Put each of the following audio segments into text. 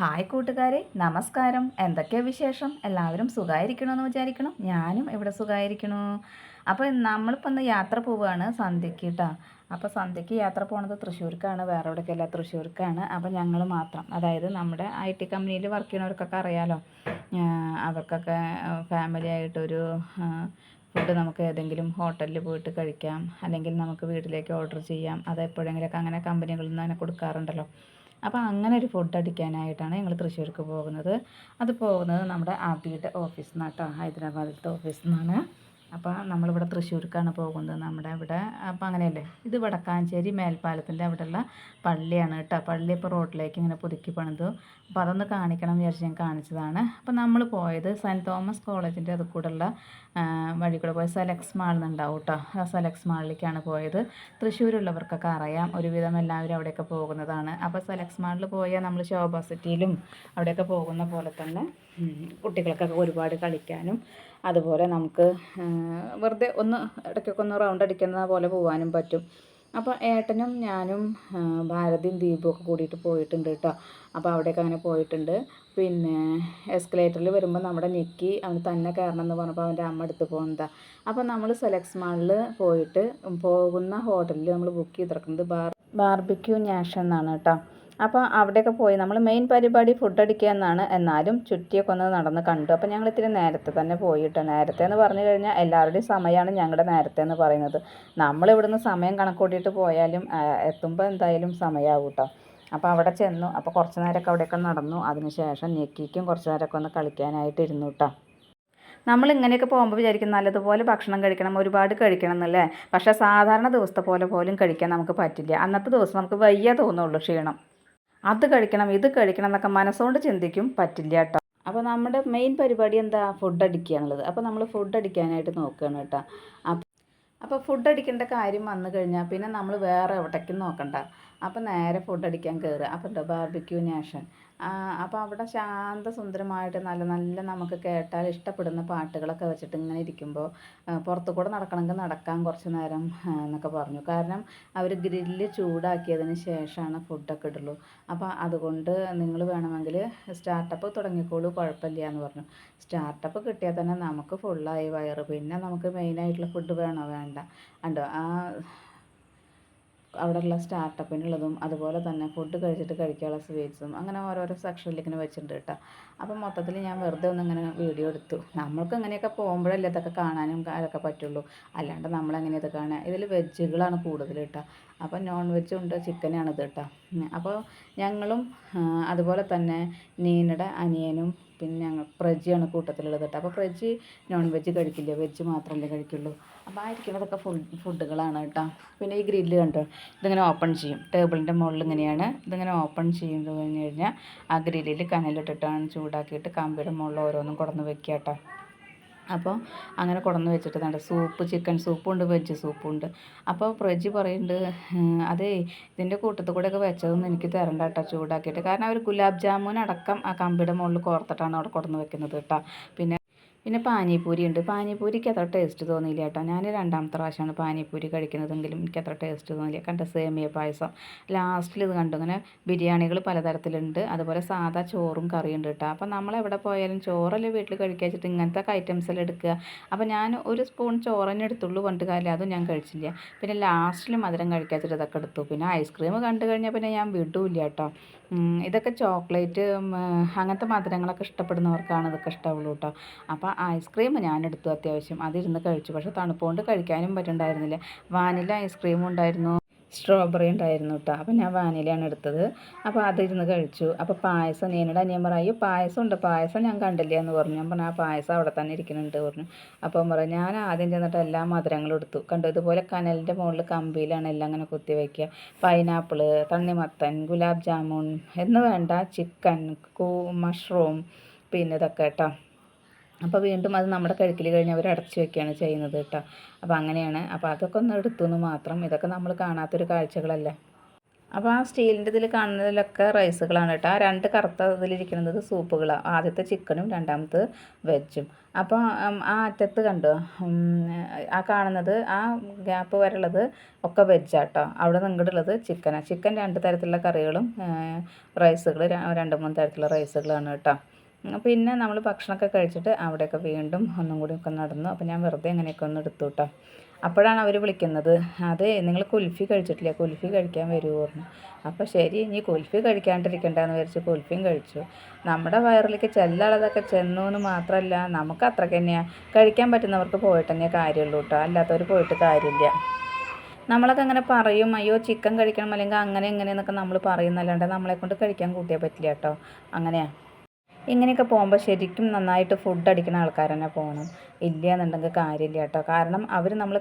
Hi കൂട്ടുകാരെ, നമസ്കാരം. എന്തൊക്കെയാണ് വിശേഷം? എല്ലാവരും സുഖമായിരിക്കണമെന്ന് വിചാരിക്കണം. ഞാനും ഇവിടെ സുഖമായിരിക്കണു. അപ്പോൾ നമ്മളിപ്പോൾ ഒന്ന് യാത്ര പോവുകയാണ് സന്ധ്യയ്ക്ക് കേട്ടോ. അപ്പോൾ സന്ധ്യയ്ക്ക് യാത്ര പോണത് തൃശ്ശൂർക്കാണ്, വേറെ എവിടേക്കല്ല, തൃശ്ശൂർക്കാണ്. അപ്പോൾ ഞങ്ങൾ മാത്രം, അതായത് നമ്മുടെ IT കമ്പനിയിൽ വർക്ക് ചെയ്യുന്നവർക്കൊക്കെ അറിയാലോ, അവർക്കൊക്കെ ഫാമിലി ആയിട്ടൊരു ഫുഡ് നമുക്ക് ഏതെങ്കിലും ഹോട്ടലിൽ പോയിട്ട് കഴിക്കാം, അല്ലെങ്കിൽ നമുക്ക് വീട്ടിലേക്ക് ഓർഡർ ചെയ്യാം. അത് എപ്പോഴെങ്കിലുമൊക്കെ അങ്ങനെ കമ്പനികളിൽ നിന്ന് തന്നെ കൊടുക്കാറുണ്ടല്ലോ. അപ്പോൾ അങ്ങനെ ഒരു ഫുഡ് അടിക്കാനായിട്ടാണ് ഞങ്ങൾ തൃശ്ശൂർക്ക് പോകുന്നത്. അത് പോകുന്നത് നമ്മുടെ അബിയുടെ ഓഫീസിൽ നിന്നാണ് കേട്ടോ, ഹൈദരാബാദിലത്തെ ഓഫീസിൽ നിന്നാണ്. അപ്പോൾ നമ്മളിവിടെ തൃശ്ശൂർക്കാണ് പോകുന്നത്, നമ്മുടെ ഇവിടെ. അപ്പോൾ അങ്ങനെയല്ലേ, ഇത് വടക്കാഞ്ചേരി മേൽപ്പാലത്തിൻ്റെ അവിടെയുള്ള പള്ളിയാണ് കേട്ടോ. പള്ളി ഇപ്പോൾ റോഡിലേക്ക് ഇങ്ങനെ പുതുക്കി പണിതു. അപ്പോൾ അതൊന്ന് കാണിക്കണം വിചാരിച്ച് ഞാൻ കാണിച്ചതാണ്. അപ്പോൾ നമ്മൾ പോയത് സെൻറ്റ് തോമസ് കോളേജിൻ്റെ അത് കൂടെയുള്ള വഴി കൂടെ പോയ സെലക്സ് മാളിൽ നിന്നുണ്ടാവും കേട്ടോ. ആ സെലക്സ് മാളിലേക്കാണ് പോയത്. തൃശ്ശൂരുള്ളവർക്കൊക്കെ അറിയാം, ഒരുവിധം എല്ലാവരും അവിടെയൊക്കെ പോകുന്നതാണ്. അപ്പോൾ സെലക്സ് മാളിൽ പോയാൽ നമ്മൾ ശോഭ സിറ്റിയിലും അവിടെയൊക്കെ പോകുന്ന പോലെ തന്നെ കുട്ടികൾക്കൊക്കെ ഒരുപാട് കളിക്കാനും, അതുപോലെ നമുക്ക് വെറുതെ ഒന്ന് ഇടയ്ക്കൊക്കെ ഒന്ന് റൗണ്ട് അടിക്കുന്ന പോലെ പോകാനും പറ്റും. അപ്പോൾ ഏട്ടനും ഞാനും ഭാരതിയും ദീപും ഒക്കെ കൂടിയിട്ട് പോയിട്ടുണ്ട് കേട്ടോ. അപ്പോൾ അവിടെയൊക്കെ അങ്ങനെ പോയിട്ടുണ്ട്. പിന്നെ എസ്കലേറ്ററിൽ വരുമ്പോൾ നമ്മുടെ നിക്കി അവന് തന്നെ കയറണം എന്ന് പറഞ്ഞപ്പോൾ അവൻ്റെ അമ്മ എടുത്ത് പോകുന്നതാണ്. അപ്പോൾ നമ്മൾ സെലക്സ് മാളിൽ പോയിട്ട് പോകുന്ന ഹോട്ടലിൽ നമ്മൾ ബുക്ക് ചെയ്തിരിക്കുന്നത് ബാർബിക്യൂ നാഷൻ എന്നാണ് കേട്ടോ. അപ്പോൾ അവിടെയൊക്കെ പോയി നമ്മൾ മെയിൻ പരിപാടി ഫുഡ് അടിക്കുക എന്നാണ്. എന്നാലും ചുറ്റിയൊക്കെ ഒന്ന് നടന്ന് കണ്ടു. അപ്പോൾ ഞങ്ങൾ ഇത്തിരി നേരത്തെ തന്നെ പോയിട്ടോ. നേരത്തെ എന്ന് പറഞ്ഞു കഴിഞ്ഞാൽ എല്ലാവരുടെയും സമയമാണ് ഞങ്ങളുടെ നേരത്തെ എന്ന് പറയുന്നത്. നമ്മളിവിടുന്ന് സമയം കണക്കൂട്ടിയിട്ട് പോയാലും എത്തുമ്പോൾ എന്തായാലും സമയമാവും കേട്ടോ. അപ്പോൾ അവിടെ ചെന്നു. അപ്പോൾ കുറച്ച് നേരമൊക്കെ അവിടെയൊക്കെ നടന്നു. അതിനുശേഷം ഞെക്കിക്കും കുറച്ച് നേരമൊക്കെ ഒന്ന് കളിക്കാനായിട്ട് ഇരുന്നു കേട്ടോ. നമ്മൾ ഇങ്ങനെയൊക്കെ പോകുമ്പോൾ വിചാരിക്കും നല്ലതുപോലെ ഭക്ഷണം കഴിക്കണം, ഒരുപാട് കഴിക്കണം എന്നല്ലേ. പക്ഷേ സാധാരണ ദിവസത്തെ പോലെ പോലും കഴിക്കാൻ നമുക്ക് പറ്റില്ല. അന്നത്തെ ദിവസം നമുക്ക് വയ്യ തോന്നുള്ളൂ, ക്ഷീണം. അത് കഴിക്കണം ഇത് കഴിക്കണം എന്നൊക്കെ മനസ്സുകൊണ്ട് ചിന്തിക്കും, പറ്റില്ല കേട്ടോ. അപ്പോൾ നമ്മുടെ മെയിൻ പരിപാടി എന്താ, ഫുഡ് അടിക്കുക എന്നുള്ളത്. അപ്പോൾ നമ്മൾ ഫുഡ് അടിക്കാനായിട്ട് നോക്കുകയാണ് കേട്ടോ. അപ്പോൾ ഫുഡ് അടിക്കേണ്ട കാര്യം വന്നു കഴിഞ്ഞാൽ പിന്നെ നമ്മൾ വേറെ എവിടേക്കും നോക്കണ്ട. അപ്പോൾ നേരെ ഫുഡ് അടിക്കാൻ കയറുക. അപ്പോൾ എന്താ ബാർബിക്യൂ നാഷൻ. അപ്പോൾ അവിടെ ശാന്തസുന്ദരമായിട്ട് നല്ല നല്ല നമുക്ക് കേട്ടാൽ ഇഷ്ടപ്പെടുന്ന പാട്ടുകളൊക്കെ വെച്ചിട്ട് ഇങ്ങനെ ഇരിക്കുമ്പോൾ പുറത്തു കൂടെ നടക്കണമെങ്കിൽ നടക്കാൻ കുറച്ച് നേരം എന്നൊക്കെ പറഞ്ഞു. കാരണം അവർ ഗ്രില്ല് ചൂടാക്കിയതിന് ശേഷമാണ് ഫുഡൊക്കെ ഇടുള്ളൂ. അപ്പോൾ അതുകൊണ്ട് നിങ്ങൾ വേണമെങ്കിൽ സ്റ്റാർട്ടപ്പ് തുടങ്ങിക്കോളൂ, കുഴപ്പമില്ല എന്ന് പറഞ്ഞു. സ്റ്റാർട്ടപ്പ് കിട്ടിയാൽ തന്നെ നമുക്ക് ഫുള്ളായി വയറ്. പിന്നെ നമുക്ക് മെയിനായിട്ടുള്ള ഫുഡ് വേണോ വേണ്ട ഉണ്ടോ. അവിടെയുള്ള സ്റ്റാർട്ടപ്പിനുള്ളതും അതുപോലെ തന്നെ ഫുഡ് കഴിച്ചിട്ട് കഴിക്കാനുള്ള സ്വീറ്റ്സും അങ്ങനെ ഓരോരോ സെക്ഷനിലേക്ക് ഇങ്ങനെ വെച്ചിട്ടുണ്ട് കേട്ടോ. അപ്പം മൊത്തത്തിൽ ഞാൻ വെറുതെ ഒന്നിങ്ങനെ വീഡിയോ എടുത്തു. നമ്മൾക്ക് ഇങ്ങനെയൊക്കെ പോകുമ്പോഴല്ലേ ഇതൊക്കെ കാണാനും അതൊക്കെ പറ്റുള്ളൂ. അല്ലാണ്ട് നമ്മളെങ്ങനെയത് കാണുക. ഇതിൽ വെജുകളാണ് കൂടുതൽ കേട്ടോ. അപ്പം നോൺ വെജും ഉണ്ട്, ചിക്കനാണിത് കേട്ടോ. അപ്പോൾ ഞങ്ങളും അതുപോലെ തന്നെ നീനയുടെ അനിയനും പിന്നെ ഞങ്ങൾ പ്രജിയാണ് കൂട്ടത്തിലുള്ളത് കേട്ടോ. അപ്പോൾ പ്രജി നോൺ വെജ് കഴിക്കില്ല, വെജ് മാത്രമല്ലേ കഴിക്കുള്ളൂ. അപ്പോൾ ആയിരിക്കുന്നതൊക്കെ ഫുഡുകളാണ് കേട്ടോ. പിന്നെ ഈ ഗ്രില്ല് കണ്ടോ, ഇതിങ്ങനെ ഓപ്പൺ ചെയ്യും. ടേബിളിൻ്റെ മുകളിൽ ഇങ്ങനെയാണ് ഇതിങ്ങനെ ഓപ്പൺ ചെയ്യുന്നത്. കഴിഞ്ഞ് കഴിഞ്ഞാൽ ആ ഗ്രില്ലിൽ കനലിട്ടിട്ടാണ് ചൂടാക്കിയിട്ട് കമ്പിയുടെ മുകളിൽ ഓരോന്നും കൊണ്ടുവന്ന് വെക്കുക കേട്ടോ. അപ്പോൾ അങ്ങനെ കൊണ്ടുവന്ന് വെച്ചിട്ട് നല്ല സൂപ്പ്, ചിക്കൻ സൂപ്പുണ്ട്, വെജ് സൂപ്പുണ്ട്. അപ്പോൾ പ്രജി പറയുന്നുണ്ട്, അതേ ഇതിൻ്റെ കൂട്ടത്തിൽ കൂടെയൊക്കെ വെച്ചതൊന്നും എനിക്ക് തരണ്ട കേട്ടോ ചൂടാക്കിയിട്ട്. കാരണം അവർ ഗുലാബ് ജാമുൻ അടക്കം ആ കമ്പിയുടെ മുകളിൽ കോർത്തിട്ടാണ് അവിടെ കൊണ്ടുവന്ന് വെക്കുന്നത് കേട്ടോ. പിന്നെ പാനിപൂരി ഉണ്ട്. പാനിപൂരിക്ക് അത്ര ടേസ്റ്റ് തോന്നിയില്ല കേട്ടോ. ഞാൻ രണ്ടാമത്തെ പ്രാവശ്യമാണ് പാനിപൂരി കഴിക്കുന്നതെങ്കിലും എനിക്ക് അത്ര ടേസ്റ്റ് തോന്നിയില്ല. കണ്ട സേമിയ പായസം ലാസ്റ്റിൽ ഇത് കണ്ടു. ഇങ്ങനെ ബിരിയാണികൾ പലതരത്തിലുണ്ട്, അതുപോലെ സാധാ ചോറും കറിയുണ്ട് കേട്ടോ. അപ്പോൾ നമ്മളെവിടെ പോയാലും ചോറല്ലേ വീട്ടിൽ കഴിക്കുക വെച്ചിട്ട് ഇങ്ങനത്തെ ഐറ്റംസെല്ലാം എടുക്കുക. അപ്പോൾ ഞാൻ ഒരു സ്പൂൺ ചോറ് തന്നെ എടുത്തുള്ളൂ, പണ്ട് കാലം അതും ഞാൻ കഴിച്ചില്ല. പിന്നെ ലാസ്റ്റിൽ മധുരം കഴിക്കാച്ചിട്ട് ഇതൊക്കെ എടുത്തു. പിന്നെ ഐസ്ക്രീം കണ്ടു കഴിഞ്ഞാൽ പിന്നെ ഞാൻ വിടൂല്ല കേട്ടോ. ഇതൊക്കെ ചോക്ലേറ്റ് അങ്ങനത്തെ മധുരങ്ങളൊക്കെ ഇഷ്ടപ്പെടുന്നവർക്കാണ് ഇതൊക്കെ ഇഷ്ടമുള്ളൂ കേട്ടോ. അപ്പോൾ ഐസ്ക്രീം ഞാനെടുത്തു അത്യാവശ്യം, അതിരുന്ന് കഴിച്ചു. പക്ഷേ തണുപ്പുകൊണ്ട് കഴിക്കാനും പറ്റുന്നുണ്ടായിരുന്നില്ല. വാനില ഐസ്ക്രീമും ഉണ്ടായിരുന്നു, സ്ട്രോബെറി ഉണ്ടായിരുന്നു കേട്ടോ. അപ്പോൾ ഞാൻ വാനിലയാണ് എടുത്തത്. അപ്പോൾ അതിരുന്ന് കഴിച്ചു. അപ്പോൾ പായസം നീനയുടെ അനിയൻ പറഞ്ഞു, അയ്യോ പായസം ഉണ്ട്, പായസം ഞാൻ കണ്ടില്ല എന്ന് പറഞ്ഞു. ഞാൻ പറഞ്ഞു ആ പായസം അവിടെ തന്നെ ഇരിക്കുന്നുണ്ട് പറഞ്ഞു. അപ്പം പറഞ്ഞു ഞാൻ ആദ്യം ചെന്നിട്ട് എല്ലാ മധുരങ്ങളും എടുത്തു. കണ്ടു, ഇതുപോലെ കനലിൻ്റെ മുകളിൽ കമ്പിയിലാണ് എല്ലാം അങ്ങനെ കുത്തി വയ്ക്കുക. പൈനാപ്പിള്, തണ്ണിമത്തൻ, ഗുലാബ് ജാമുൻ എന്ന് വേണ്ട, ചിക്കൻ, മഷ്റൂം, പിന്നെ ഇതൊക്കെ കേട്ടോ. അപ്പോൾ വീണ്ടും അത് നമ്മുടെ കഴുക്കിൽ കഴിഞ്ഞ് അവർ അടച്ചു വെക്കുകയാണ് ചെയ്യുന്നത് കേട്ടോ. അപ്പോൾ അങ്ങനെയാണ്. അപ്പോൾ അതൊക്കെ ഒന്ന് എടുത്തു എന്ന് മാത്രം. ഇതൊക്കെ നമ്മൾ കാണാത്തൊരു കാഴ്ചകളല്ലേ. അപ്പോൾ ആ സ്റ്റീലിൻ്റെ ഇതിൽ കാണുന്നതിലൊക്കെ റൈസുകളാണ് കേട്ടോ. ആ 2 കറുത്ത ഇതിലിരിക്കുന്നത് സൂപ്പുകളാണ്. ആദ്യത്തെ ചിക്കനും രണ്ടാമത്തെ വെജും. അപ്പോൾ ആ അറ്റത്ത് കണ്ടോ, ആ കാണുന്നത് ആ ഗ്യാപ്പ് വരെയുള്ളത് ഒക്കെ വെജാട്ടോ. അവിടെ നിന്ന് ഇങ്ങോട്ടുള്ളത് ചിക്കനാണ്. ചിക്കൻ 2 തരത്തിലുള്ള കറികളും റൈസുകൾ 2-3 തരത്തിലുള്ള റൈസുകളാണ് കേട്ടോ. പിന്നെ നമ്മൾ ഭക്ഷണമൊക്കെ കഴിച്ചിട്ട് അവിടെയൊക്കെ വീണ്ടും ഒന്നും കൂടി ഒക്കെ നടന്നു. അപ്പോൾ ഞാൻ വെറുതെ ഇങ്ങനെയൊക്കെ ഒന്ന് എടുത്തു കേട്ടോ. അപ്പോഴാണ് അവർ വിളിക്കുന്നത്, അതെ നിങ്ങൾ കുൽഫി കഴിച്ചിട്ടില്ല, കുൽഫി കഴിക്കാൻ വരുമോ പറഞ്ഞു. അപ്പോൾ ശരി, ഇനി കുൽഫി കഴിക്കാണ്ടിരിക്കണ്ടെന്ന് വിചാരിച്ച് കുൽഫിയും കഴിച്ചു. നമ്മുടെ വയറിലേക്ക് ചെല്ലാനുള്ളതൊക്കെ ചെന്നു എന്ന് മാത്രമല്ല, നമുക്ക് അത്രയ്ക്ക് തന്നെയാണ്. കഴിക്കാൻ പറ്റുന്നവർക്ക് പോയിട്ട് തന്നെ കാര്യമുള്ളൂ കേട്ടോ, അല്ലാത്തവർ പോയിട്ട് കാര്യമില്ല. നമ്മളൊക്കെ അങ്ങനെ പറയും, അയ്യോ ചിക്കൻ കഴിക്കണം അല്ലെങ്കിൽ അങ്ങനെ എങ്ങനെയെന്നൊക്കെ നമ്മൾ പറയുന്നല്ലാണ്ട് നമ്മളെക്കൊണ്ട് കഴിക്കാൻ കൂട്ടിയാൽ പറ്റില്ല കേട്ടോ. അങ്ങനെയാണ്. ഇങ്ങനെയൊക്കെ പോകുമ്പോൾ ശരിക്കും നന്നായിട്ട് ഫുഡ് അടിക്കുന്ന ആൾക്കാർ തന്നെ പോകണം. ഇല്ല എന്നുണ്ടെങ്കിൽ കാര്യമില്ല കേട്ടോ. കാരണം അവർ നമ്മൾ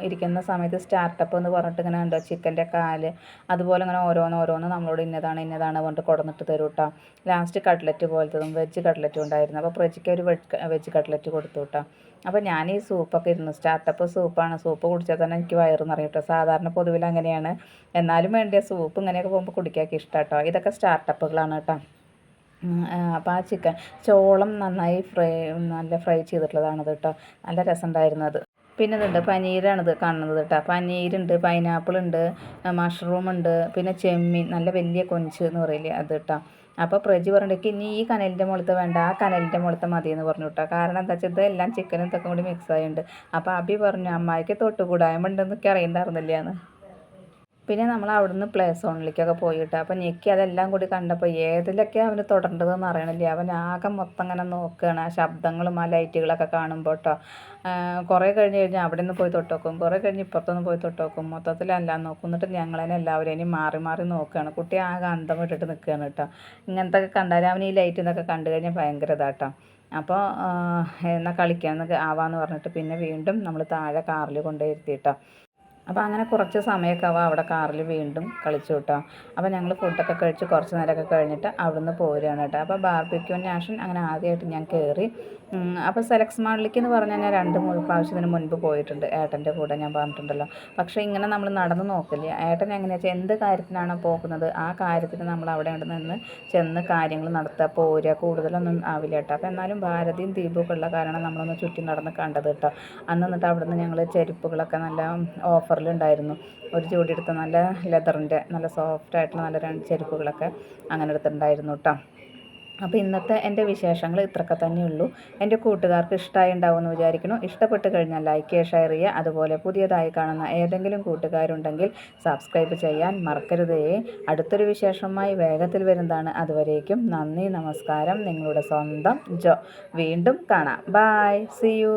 ഇരിക്കുന്ന സമയത്ത് സ്റ്റാർട്ടപ്പ് എന്ന് പറഞ്ഞിട്ട് ഇങ്ങനെ ഉണ്ടോ ചിക്കൻ്റെ കാല് അതുപോലെ ഇങ്ങനെ ഓരോന്ന് നമ്മളോട് ഇന്നതാണ് പറഞ്ഞിട്ട് കൊടുന്നിട്ട് തരും കേട്ടോ. ലാസ്റ്റ് കട്ട്ലറ്റ് പോലത്തതും വെജ് കട്ട്ലറ്റും ഉണ്ടായിരുന്നു. അപ്പോൾ പ്രജിക്ക് ഒരു വെജ് കട്ട്ലറ്റ് കൊടുത്തു കേട്ടോ. അപ്പോൾ ഞാൻ ഈ സൂപ്പൊക്കെ ഇരുന്നു, സ്റ്റാർട്ടപ്പ് സൂപ്പാണ്, സൂപ്പ് കുടിച്ചാൽ തന്നെ എനിക്ക് വയറ് നിറയും കേട്ടോ. സാധാരണ പൊതുവിൽ അങ്ങനെയാണ്, എന്നാലും വേണ്ടിയ സൂപ്പ് ഇങ്ങനെയൊക്കെ പോകുമ്പോൾ കുടിക്കാനൊക്കെ ഇഷ്ടം കേട്ടോ. ഇതൊക്കെ സ്റ്റാർട്ടപ്പുകളാണ് കേട്ടോ. അപ്പോൾ ആ ചിക്കൻ ചോളം നന്നായി നല്ല ഫ്രൈ ചെയ്തിട്ടുള്ളതാണത് കേട്ടോ. നല്ല രസമുണ്ടായിരുന്നു അത്. പിന്നെ ഇതുണ്ട് പനീരാണിത് കാണുന്നത് കേട്ടോ. പനീരുണ്ട്, പൈനാപ്പിളുണ്ട്, മഷ്റൂമുണ്ട്, പിന്നെ ചെമ്മീൻ നല്ല വലിയ കൊഞ്ച് എന്ന് പറയില്ലേ അത് കേട്ടോ. അപ്പോൾ പ്രജി പറഞ്ഞിട്ട് ഇനി ഈ കനലിൻ്റെ മുകളിലത്തെ വേണ്ട, ആ കനലിൻ്റെ മുകളിലത്തെ മതി എന്ന് പറഞ്ഞു കേട്ടോ. കാരണം എന്താ വെച്ചാൽ ഇതെല്ലാം ചിക്കനും ഇതൊക്കെ കൂടി മിക്സ് ആയിട്ടുണ്ട്. അപ്പോൾ അബി പറഞ്ഞു അമ്മായിക്ക് തൊട്ടുകൂടായ്മ ഉണ്ടെന്നൊക്കെ അറിയണ്ടായിരുന്നില്ല എന്ന്. പിന്നെ നമ്മൾ അവിടുന്ന് പ്ലേ സോണിലേക്കൊക്കെ പോയിട്ട് അപ്പോൾ ഞെക്കി അതെല്ലാം കൂടി കണ്ടപ്പോൾ ഏതിലൊക്കെ അവന് തൊടേണ്ടതെന്ന് അറിയണില്ല. അവൻ ആകെ മൊത്തം ഇങ്ങനെ നോക്കുകയാണ് ആ ശബ്ദങ്ങളും ആ ലൈറ്റുകളൊക്കെ കാണുമ്പോൾ കേട്ടോ. കുറേ കഴിഞ്ഞ് കഴിഞ്ഞാൽ അവിടെ നിന്ന് പോയി തൊട്ട് നോക്കും, കുറേ കഴിഞ്ഞ് ഇപ്പുറത്തുനിന്ന് പോയി തൊട്ട് നോക്കും, മൊത്തത്തിലെല്ലാം നോക്കും. എന്നിട്ട് ഞങ്ങളതിനെ എല്ലാവരും ഇനി മാറി മാറി നോക്കുകയാണ്. കുട്ടി ആകെ അന്തം വിട്ടിട്ട് നിൽക്കുകയാണ് കേട്ടോ. ഇങ്ങനത്തെ ഒക്കെ കണ്ടാൽ അവൻ ഈ ലൈറ്റ് എന്നൊക്കെ കണ്ടു കഴിഞ്ഞാൽ ഭയങ്കര ഇതാട്ടോ. അപ്പോൾ എന്നാൽ കളിക്കാമെന്നൊക്കെ ആവാമെന്ന് പറഞ്ഞിട്ട് പിന്നെ വീണ്ടും നമ്മൾ താഴെ കാറിൽ കൊണ്ടുപോയി ഇരുത്തിയിട്ടോ. അപ്പോൾ അങ്ങനെ കുറച്ച് സമയമൊക്കെ അവിടെ കാറിൽ വീണ്ടും കളിച്ചു കേട്ടോ. അപ്പോൾ ഞങ്ങൾ ഫുഡൊക്കെ കഴിച്ച് കുറച്ച് നേരമൊക്കെ കഴിഞ്ഞിട്ട് അവിടുന്ന് പോരുകയാണ് കേട്ടോ. അപ്പോൾ ബാർബിക്യൂ നാഷൻ അങ്ങനെ ആദ്യമായിട്ട് ഞാൻ കയറി. അപ്പോൾ സെലക്സ് മാളിലേക്ക് എന്ന് പറഞ്ഞാൽ ഞാൻ 2-3 പ്രാവശ്യത്തിന് മുൻപ് പോയിട്ടുണ്ട് ഏട്ടൻ്റെ കൂടെ, ഞാൻ പറഞ്ഞിട്ടുണ്ടല്ലോ. പക്ഷേ ഇങ്ങനെ നമ്മൾ നടന്ന് നോക്കില്ല. ഏട്ടൻ എങ്ങനെയാണെന്ന് വെച്ചാൽ എന്ത് കാര്യത്തിനാണോ പോകുന്നത് ആ കാര്യത്തിന് നമ്മൾ അവിടെ നിന്ന് ചെന്ന് കാര്യങ്ങൾ നടത്തുക, പോരുക, കൂടുതലൊന്നും ആവില്ല കേട്ടോ. അപ്പോൾ എന്നാലും ഭാരതിയും ദീപുമൊക്കെ ഉള്ള കാരണം നമ്മളൊന്ന് ചുറ്റി നടന്ന് കണ്ടത് കേട്ടോ. അന്ന് എന്നിട്ട് അവിടെ നിന്ന് ഞങ്ങൾ ചെരുപ്പുകളൊക്കെ നല്ല ഓഫറിലുണ്ടായിരുന്നു. ഒരു ജോഡി എടുത്ത നല്ല ലെതറിൻ്റെ നല്ല സോഫ്റ്റായിട്ടുള്ള നല്ല 2 ചെരുപ്പുകളൊക്കെ അങ്ങനെ എടുത്തിട്ടുണ്ടായിരുന്നു കേട്ടോ. അപ്പോൾ ഇന്നത്തെ എൻ്റെ വിശേഷങ്ങൾ ഇത്രയൊക്കെ തന്നെയുള്ളൂ. എൻ്റെ കൂട്ടുകാർക്ക് ഇഷ്ടമായി ഉണ്ടാവുമെന്ന് വിചാരിക്കുന്നു. ഇഷ്ടപ്പെട്ട് കഴിഞ്ഞാൽ ലൈക്ക് ചെയ്യുക, ഷെയർ ചെയ്യുക. അതുപോലെ പുതിയതായി കാണുന്ന ഏതെങ്കിലും കൂട്ടുകാരുണ്ടെങ്കിൽ സബ്സ്ക്രൈബ് ചെയ്യാൻ മറക്കരുതേ. അടുത്തൊരു വിശേഷമായി വേഗത്തിൽ വരുന്നതാണ്. അതുവരേക്കും നന്ദി, നമസ്കാരം. നിങ്ങളുടെ സ്വന്തം ജോ. വീണ്ടും കാണാം. Bye, see U.